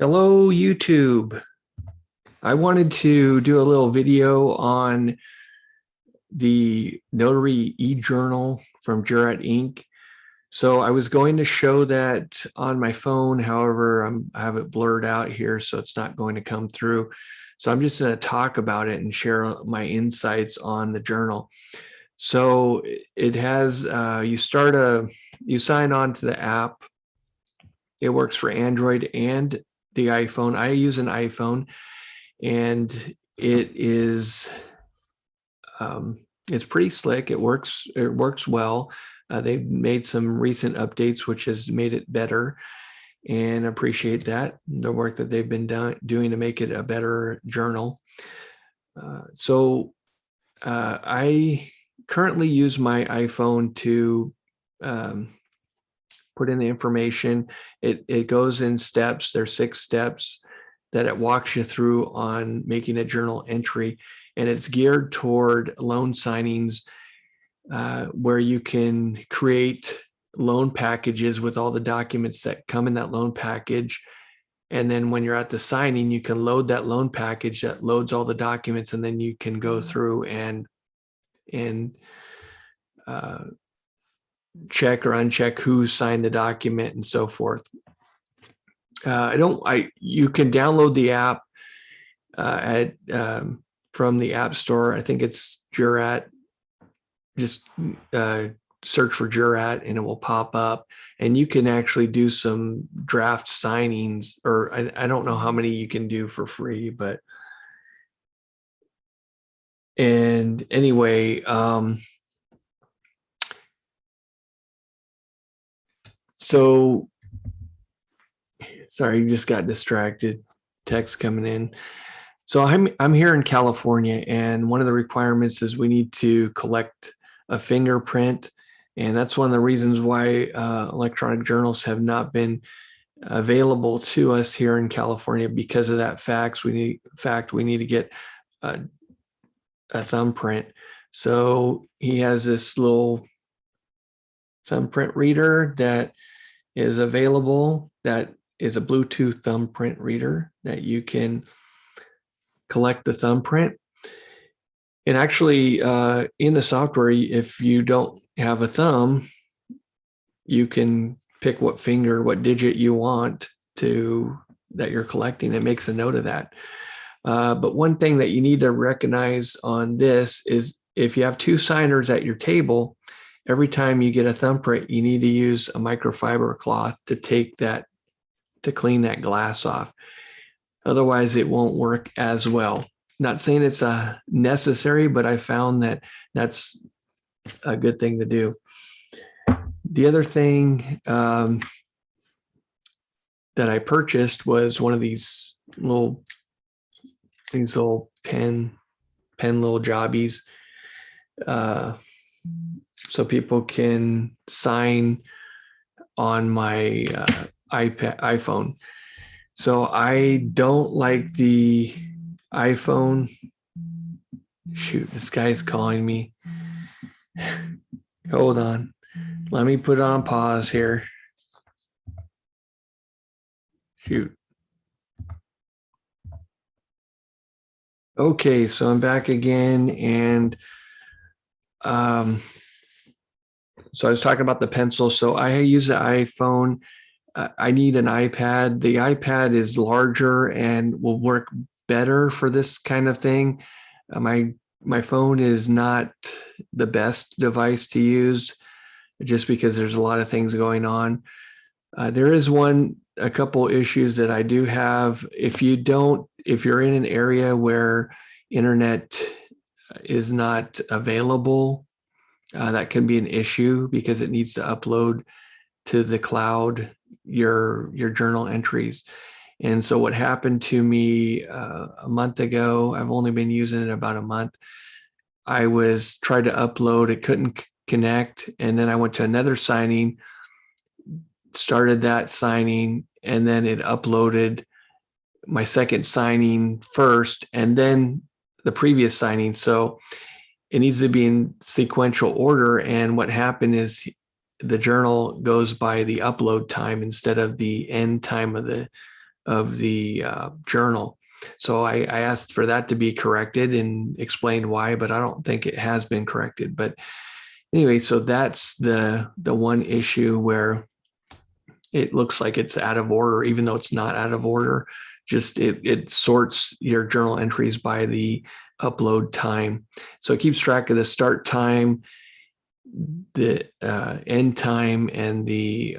Hello, YouTube. I wanted to do a little video on the Notary E-Journal from Jurat Inc. So I was going to show that on my phone. However, I have it blurred out here, so it's not going to come through. So I'm just going to talk about it and share my insights on the journal. So it has, you sign on to the app. It works for Android and the iPhone. I use an iPhone, and it is it's pretty slick. It works well. They've made some recent updates which has made it better, and appreciate that, the work that they've been doing to make it a better journal. I currently use my iPhone to put in the information. It goes in steps. There's 6 steps that it walks you through on making a journal entry, and it's geared toward loan signings, where you can create loan packages with all the documents that come in that loan package. And then when you're at the signing, you can load that loan package that loads all the documents, and then you can go through and check or uncheck who signed the document and so forth. You can download the app from the App Store. I think it's Jurat. Just search for Jurat and it will pop up, and you can actually do some draft signings, or I don't know how many you can do for free, but and anyway, so sorry, just got distracted. Text coming in. So I'm here in California, and one of the requirements is we need to collect a fingerprint, and that's one of the reasons why electronic journals have not been available to us here in California, because of that fact. We need to get a thumbprint. So he has this little thumbprint reader that is available, that is a Bluetooth thumbprint reader that you can collect the thumbprint. And actually, in the software, if you don't have a thumb, you can pick what digit you want that you're collecting. It makes a note of that. But one thing that you need to recognize on this is, if you have 2 signers at your table, every time you get a thumbprint, you need to use a microfiber cloth to clean that glass off. Otherwise, it won't work as well. Not saying it's necessary, but I found that that's a good thing to do. The other thing that I purchased was one of these little pen little jobbies, so people can sign on my iPhone. So I don't like the iPhone. Shoot, this guy's calling me. Hold on. Let me put on pause here. Shoot. Okay, so I'm back again, and so I was talking about the pencil. So I use the iPhone. I need an iPad. The iPad is larger and will work better for this kind of thing. My phone is not the best device to use, just because there's a lot of things going on. There is a couple issues that I do have. If you're in an area where internet is not available, that can be an issue, because it needs to upload to the cloud your journal entries. And so what happened to me a month ago, I've only been using it about a month. I tried to upload, it couldn't connect. And then I went to another signing, started that signing, and then it uploaded my second signing first, and then the previous signing. So it needs to be in sequential order. And what happened is the journal goes by the upload time instead of the end time of journal. So I asked for that to be corrected and explained why, but I don't think it has been corrected. But anyway, so that's the one issue where it looks like it's out of order, even though it's not out of order. Just it sorts your journal entries by the upload time. So it keeps track of the start time, the end time, and the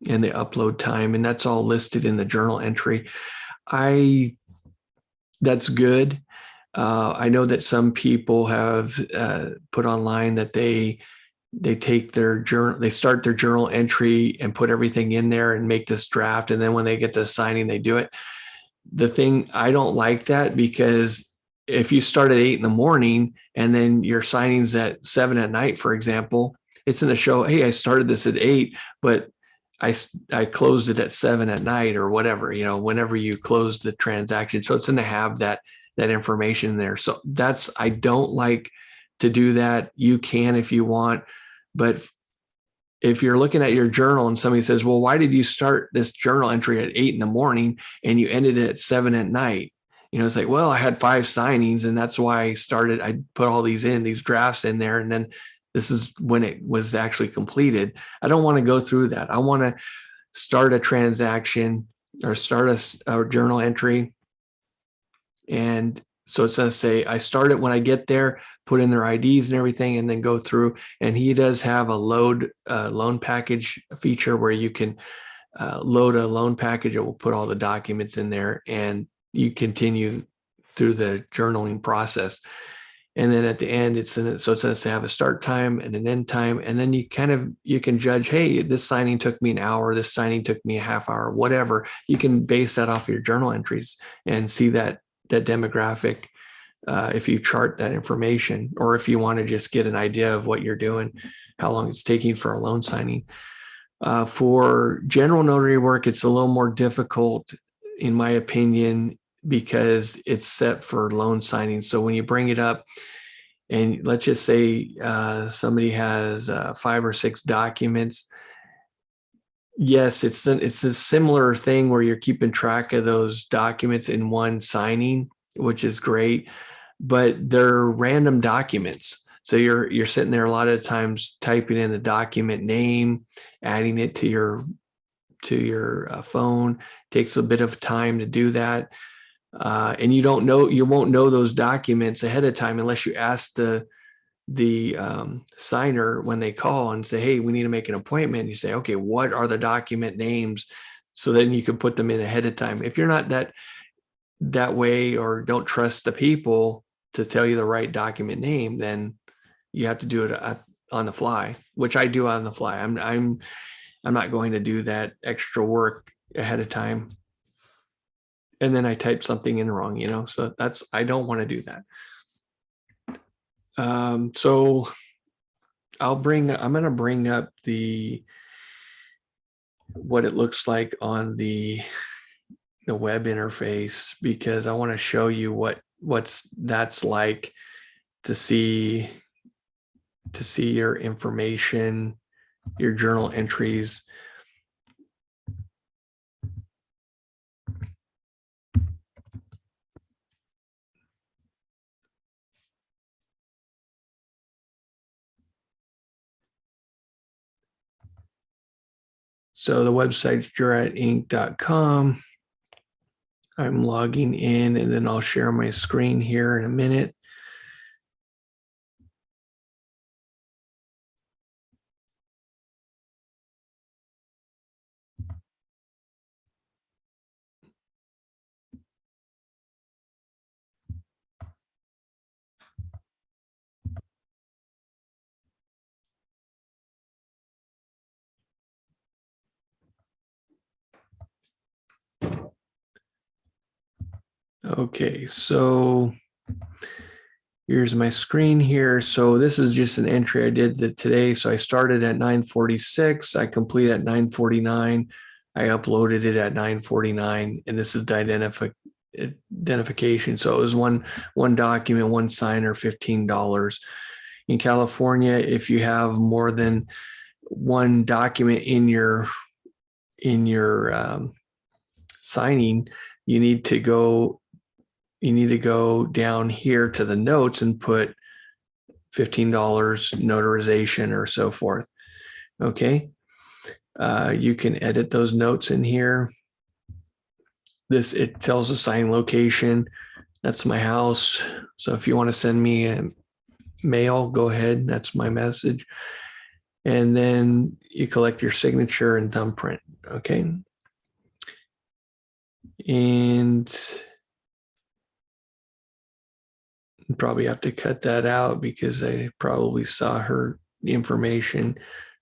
upload time, and that's all listed in the journal entry. That's good. I know that some people have put online that they take their journal, they start their journal entry and put everything in there and make this draft, and then when they get the signing, they do it. The thing, I don't like that, because if you start at 8 in the morning and then your signing's at 7 at night, for example, it's going to show, hey, I started this at 8, but I closed it at 7 at night, or whatever, whenever you close the transaction. So it's going to have that information there. So I don't like to do that. You can if you want, but if you're looking at your journal and somebody says, well, why did you start this journal entry at 8 in the morning and you ended it at 7 at night? It's like, well, I had 5 signings and that's why I put all these drafts in there. And then this is when it was actually completed. I don't want to go through that. I want to start a transaction or start a journal entry. And so it's going to say, I start it when I get there, put in their IDs and everything, and then go through. And he does have a loan package feature where you can load a loan package. It will put all the documents in there, and you continue through the journaling process. And then at the end, it's going to have a start time and an end time. And then you can judge, hey, this signing took me an hour, this signing took me a half hour, whatever. You can base that off of your journal entries and see that demographic, if you chart that information, or if you want to just get an idea of what you're doing, how long it's taking for a loan signing. For general notary work, it's a little more difficult, in my opinion, because it's set for loan signing. So when you bring it up, and let's just say somebody has 5 or 6 documents, yes, it's a similar thing where you're keeping track of those documents in one signing, which is great, but they're random documents. So you're sitting there a lot of times typing in the document name, adding it to your phone. Takes a bit of time to do that, and you won't know those documents ahead of time unless you ask the signer when they call and say, hey, we need to make an appointment. You say, okay, what are the document names? So then you can put them in ahead of time. If you're not that way, or don't trust the people to tell you the right document name, then you have to do it on the fly, which I do on the fly. I'm not going to do that extra work ahead of time. And then I type something in wrong, so I don't want to do that. So I'm going to bring up what it looks like on the web interface, because I want to show you that's like to see your information, your journal entries. So the website's juretinc.com. I'm logging in, and then I'll share my screen here in a minute. Okay, so here's my screen here. So this is just an entry I did today. So I started at 9:46. I completed at 9:49. I uploaded it at 9:49, and this is the identification. So it was one document, one signer, $15. In California, if you have more than one document in your signing, you need to go down here to the notes and put $15 notarization or so forth. Okay. You can edit those notes in here. It tells the sign location. That's my house. So if you want to send me a mail, go ahead. That's my message. And then you collect your signature and thumbprint. Okay. And probably have to cut that out because I probably saw her information,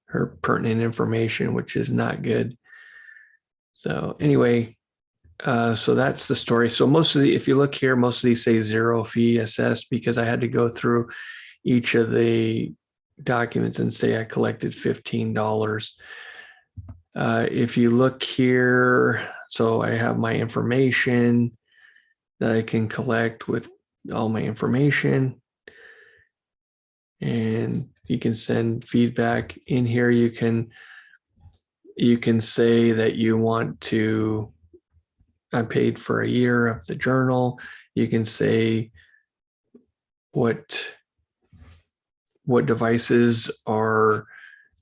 her pertinent information, which is not good. So anyway, so that's the story. So if you look here, most of these say 0 fee assessed because I had to go through each of the documents and say I collected $15. If you look here, so I have my information that I can collect with all my information, and you can send feedback in here. You can say that you want to, I paid for a year of the journal. You can say what devices are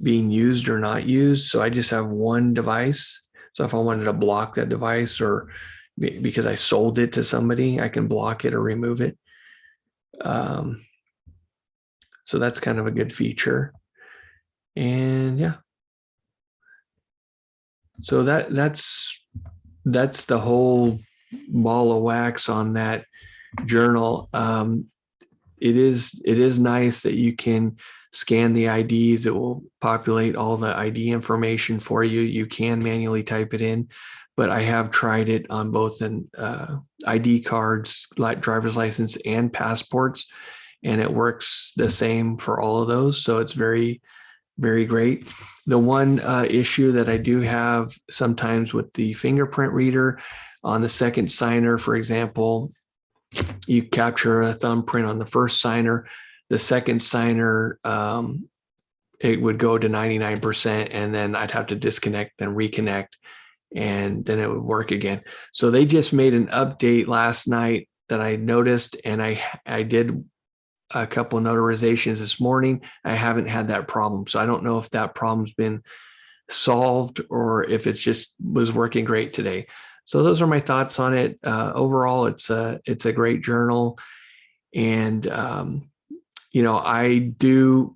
being used or not used. So I just have one device. So if I wanted to block that device, or because I sold it to somebody, I can block it or remove it. So that's kind of a good feature. And yeah. So that's the whole ball of wax on that journal. It is nice that you can scan the IDs. It will populate all the ID information for you. You can manually type it in, but I have tried it on both an ID cards, like driver's license and passports, and it works the same for all of those. So it's very, very great. The one issue that I do have sometimes with the fingerprint reader on the second signer, for example, you capture a thumbprint on the first signer, the second signer, it would go to 99%, and then I'd have to disconnect, then reconnect, and then it would work again. So they just made an update last night that I noticed, and I did a couple of notarizations this morning. I haven't had that problem. So I don't know if that problem's been solved or if it's just was working great today. So those are my thoughts on it. Overall, it's a great journal, and I do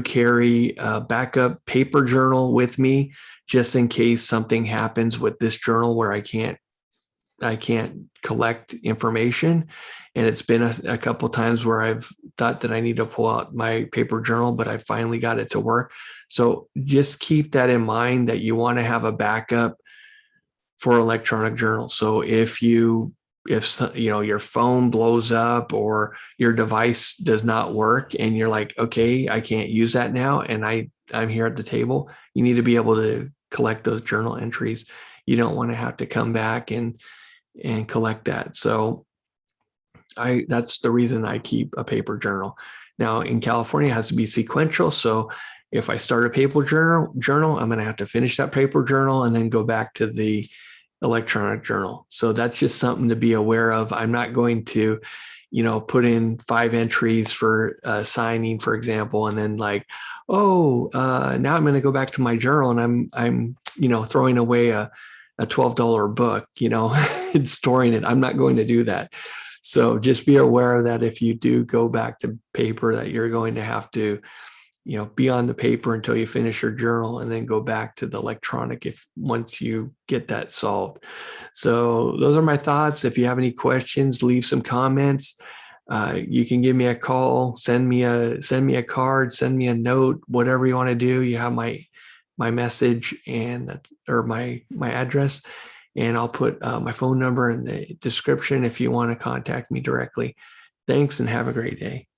carry a backup paper journal with me just in case something happens with this journal where I can't collect information. And it's been a couple of times where I've thought that I need to pull out my paper journal, but I finally got it to work. So just keep that in mind, that you want to have a backup for electronic journals. So if your phone blows up or your device does not work and you're like, okay, I can't use that now, and I'm here at the table, you need to be able to collect those journal entries. You don't want to have to come back and collect that. So that's the reason I keep a paper journal. Now in California, it has to be sequential. So if I start a paper journal, I'm going to have to finish that paper journal and then go back to the electronic journal. So that's just something to be aware of. I'm not going to, put in 5 entries for signing, for example, and then now I'm going to go back to my journal and I'm throwing away a $12 book, and storing it. I'm not going to do that. So just be aware that if you do go back to paper, that you're going to have to, be on the paper until you finish your journal and then go back to the electronic once you get that solved. So those are my thoughts. If you have any questions, leave some comments. You can give me a call, send me a card, send me a note, whatever you want to do. You have my message or my address, and I'll put my phone number in the description if you want to contact me directly. Thanks and have a great day.